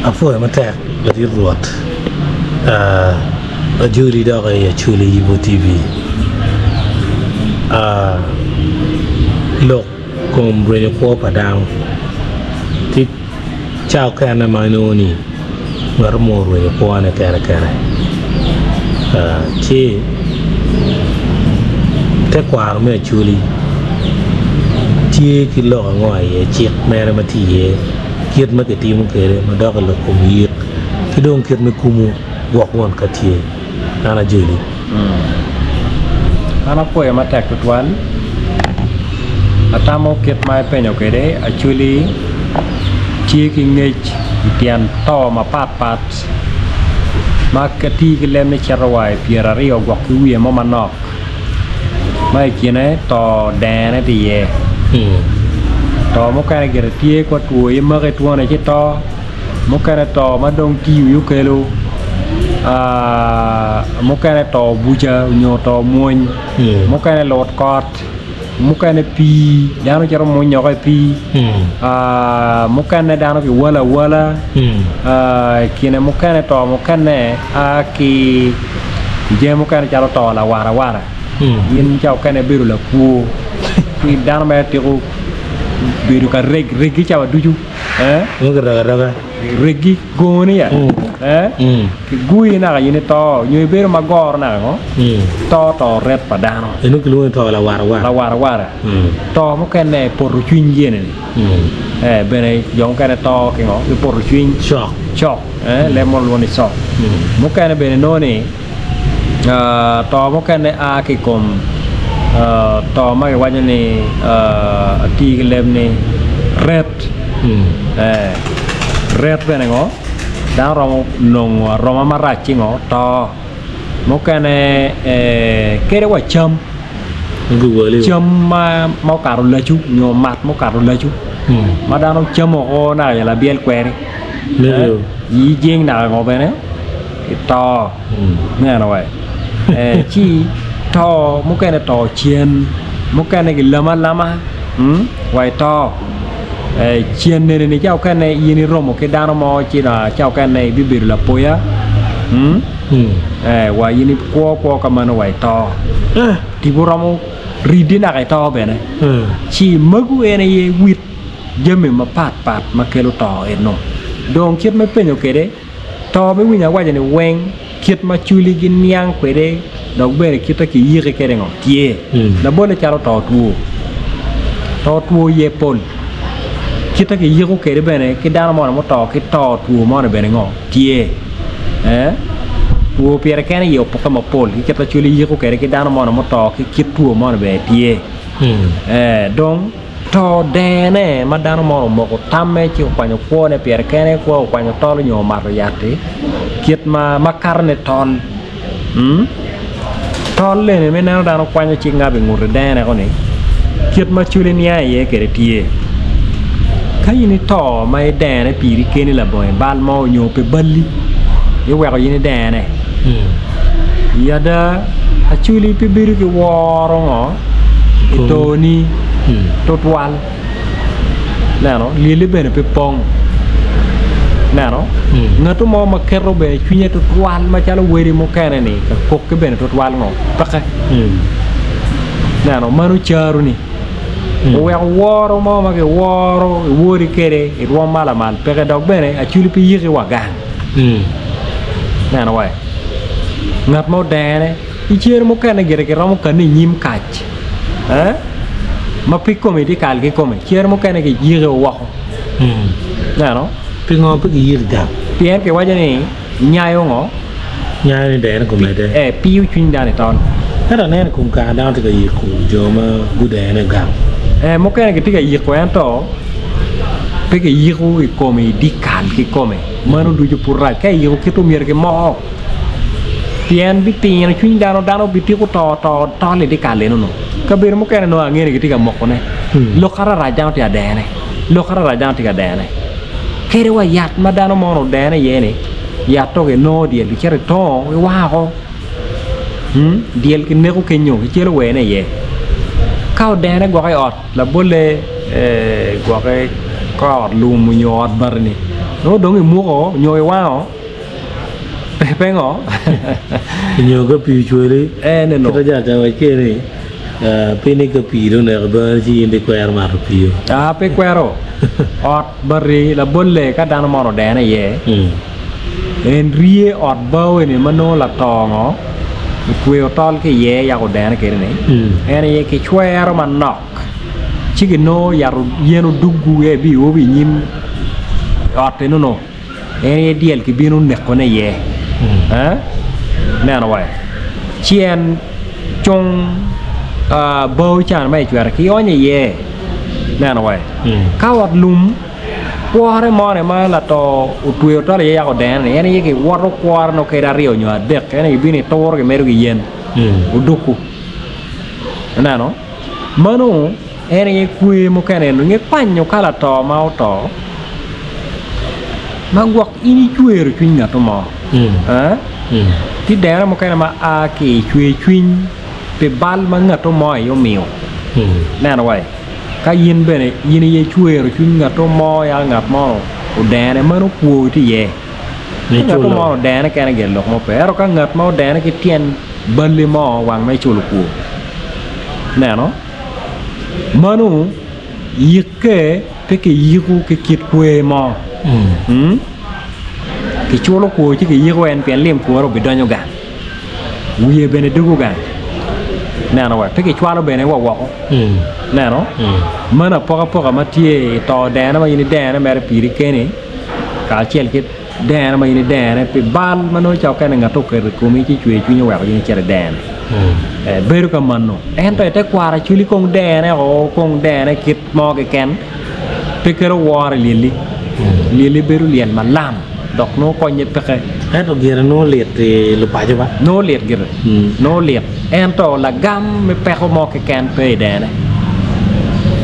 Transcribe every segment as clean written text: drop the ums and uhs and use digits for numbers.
Afo matak ladir ruat Juli da ya chuli Yibo TV lok kom brenyo ko padang ti chao kana manoni ngar moro ya ko ana kare chi te kwar me chuli chi ki lo ngoi ye chi mere ma ti ye kiet ma ke ti mu ke ma da ka lo ko mi ki dong kiet me kumu wok won ka ti ana Juli ana po ya matak tuan atamo kiet mai penyo ke de actually chi ki ngej tian to ma pat ma ka ti ki lem ne charawai piera rio gok ki wi mo manok mai kine to dane ti ye to mo ka ge tie ko tu ye ma ke tu ne chi to mo ka to ma dong ti yu ke lu mo ka to buja nyo to moin mo ka lot kot mo ka ne pi dano charo mo nyo ka pi mo ka ne dano ki wala kine mo ka ne to mo ka ne ki je mo ka ne charo to la wara yin chao ka ne biru la ku ki dano ma ti ko biru ka regi chao duju daga regi goni ya ki gui na yin to nyu biru ma gor na ngo to ret padano enu ki lu to la wara to mo ka ne por chuin yene bene yong ka ne to ki ngo ki por chuin chok le mo lo ni so mo ka ne bene no ni to mo ka ne a ki kom to ma ke wanya ni ti ki lem ni red red bene ngo da ro ma ra chi ngo to mo ka ne ke de wa cham cham ma ka ro la chu nyo mat mo ka ro la chu ma da no cham o na ya la biel kwere yi jing na ngo bene to nghe nó vậy chi to mo ka ne to chien mo ka ne ki lama vậy to chien ne chao ka ne yini romo ke dano mo chi na chao ka ne bibir la poya wa yini ko ka mano wai to ti buramo ridina ka to bene chi magu ene ye wit jeme ma pat ma kelo to eno dong kiet me penyo kede to me winya waje ne weng kiet ma chuli gin nyang kwede dog bere kita ki yire kede ngo tie la bole charo to tuo ye pol kita ki yiro kede bene ki dano mo to ki to tuo mo bene ngo tie tuo piere kene yo poka mo pol ki kita chuli yiro kede ki dano mo to ki tuo mo be tie dong to dene ma dano mo ko tamme ci kwanyo kuone piere kene ko kwanyo tolo nyo mar yate kiet ma karne ton tol le ne me na dano kwanyo ci ngabe ngure dene ko ni kiet ma chuli nia ye kede tie kayini to mai dene piri keni la boy bal mo nyo pe balli ye wa yini dene yada achuli pe biru ki woro ngo itoni totwal nano lili bene pe pong nano ngatu mo ma kero be chunye totwal ma chala weri mo kene ni ka kok ke bene totwal ngo paka nano manu charu ni we woro mo ma ke woro wori kere e ro mala mal pere dog bene a chuli pi yiri wagang nano way ngat mo dene i chier mo kene gere ke romo kan nyim kach ma pikko mi di kal ke come chier mo kene ke yiri wa nano pingo pi yiri da pier ke waje ni nyayo ngo nyayo ni dene ko mede piu chun dane ton era ne kum ka da to ke yiku joma gudene gang mo kene ke tiga yiko ento pe ke yiko e come di kal ke come manu duju purra ke yiko ke to mier ke mo pien bi pien chun dano bi ti ko to le di kal no ka ber mo kene no angere ke tiga mo ko ne lo khara raja ti adene lo khara raja ti adene kere wa yat ma dano mo no dene yene ya to ke no die li kere to wa ko diel ke ne ko ke nyo ke chelo we ne ye kao dene gwa ot la bolle gwa ko lu mu nyot barni nó đúng cái mua có nhồi wow pe ngó nhiều cái pi chui đấy nên kita jaga cái này pini cái pi đó này cái gì đi quay mà pi pe quero ọt bari là bôn lệ các đàn mò nó đẻ này vậy en rie ọt bao này mà nó là to ngó queo to cái ye ya có đẻ này cái này en này cái quero mà nọc chỉ cái nó ya ye nó dugu ye bi o bi nhim ọt thế nó en điel cái bi nó nẹt con này ye hả nè nó vậy chien trong bao chán mấy chuyện cái ó như ye nè nó vậy cao ọt lùm qua đấy mò này mà là to utuyo to là ya có đen này này cái water qua nó cái dario nhở đẹp cái này bên này to cái mấy cái yen uduku nè nó mà nó này quê một cái này nó nghe pan nhau khá là to mau to mà quạt ini chui rồi chui ngắt mà hả thì đẻ ra một cái mà cái chui về ban mà ngắt mà yêu miêu nè nó vậy cái yên bên này yên này chui rồi chui ngắt mò ya ngắt mò đẻ này mới nó cùi thì về ngắt mò đẻ này cái này gel lọc mà phải rồi cái ngắt mò đẻ này cái tiền bên li mò vàng mấy chục cùi nè nó mà nó yết cái yết cái kiệt quê mò cái chỗ nó cùi chứ cái yết quen biển liềm cùi rồi bị đau nhau cả uye bên này đu cả nè nó vậy cái chỗ nó bên này quạ nè nó mà nó poka mà tie to đè nó mà như đè nó mẹ nó pì đi cái này cả chèn cái đè nó mà như đè nó bị ban mà nó cho cái này ngắt tục cái của mình chỉ chui nhau vậy như chèn đè bê được mình nó em tới tới qua là chui con đè này con đè này kít mò cái kén cái nó war liền bê được liền mà làm đọc nó coi như cái hết rồi kia nó liệt thì lụp phải chưa bác nó liệt kia nó liệt em to là gam mới pe mò cái kén bê đè này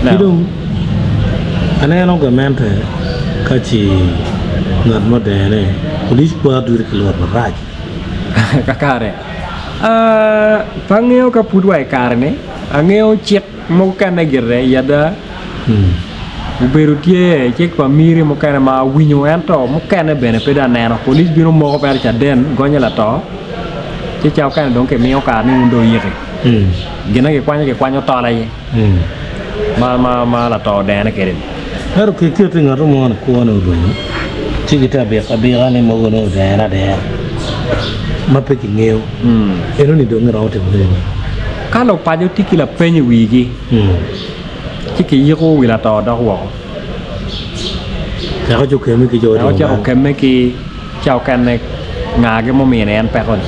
thì đúng anh em nó comment thế cái gì ngặt mà đè này police qua đuổi cái lột mà ra kakak deh pangeo kapudwai karne angeo cek mokan negere yada uberutie cek pamiri mokan ma winyo ento mokan bene peda neno police biro mo per chaden gonya la to ci chao kan donc ke meo ka ni ndo yeke gina ke kwanyo to la yi ma la to dene ke den har ke ke tinga ro mo ko no ro ci kita be ka ni mo no dene de mà phải cái nghèo, em nó đi được người nào thì không cái lộc pa cho tiki là pe như gì gì, tiki yêu cô vì là tao đó quá, cháu chụp cái mấy cái rồi, cháu chụp cái mấy cái cháu cái này ngã cái mồm này anh pe con,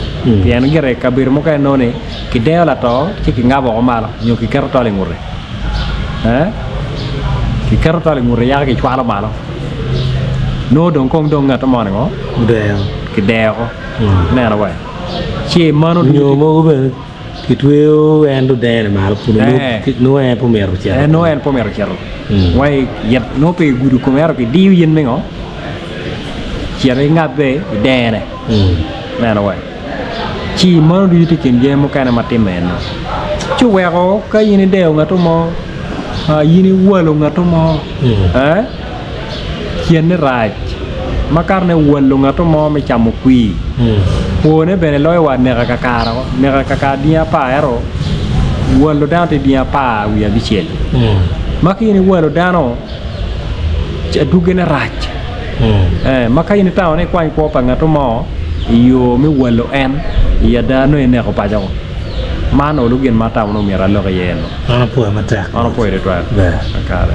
thì anh cái này cái biro một cái nô này, cái đeo là tao, tiki ngã bỏ mà rồi, nhiều cái caro tao lên ngồi, cái caro tao lên ngồi ya cái chua là mà rồi, nô đồng công đồng ngã tao mà này ngó, đeo, cái đeo nè là vậy chị mà nó nhiều mà cái thuê anh đồ đen mà phụ nữ nó em phụ mẹ rồi chứ nó em phụ mẹ rồi chứ vậy giờ nó bị guru của mẹ rồi cái điêu yên mấy ngó chị ấy ngáp về đen này nè là vậy chị mà nó đi thì kiếm gì một cái nào mà tìm mẹ nó chú quẹo có cái gì này đều ngắt mò gì này quơ luôn ngắt mò khiến nó rải mà cái này quần luôn ngắt mò mới chạm một quỳ Pô ne bene loi wa nera kakara dia pa ero walo down te dia pa wi abichel makini walo down cha dugena rach makini taw ne kwany ko pa ngato mo yo mi walo en ya da no ne ko pa jago mano lugen mata no mera lo yeno ana po ma tak ana po ire twa kakara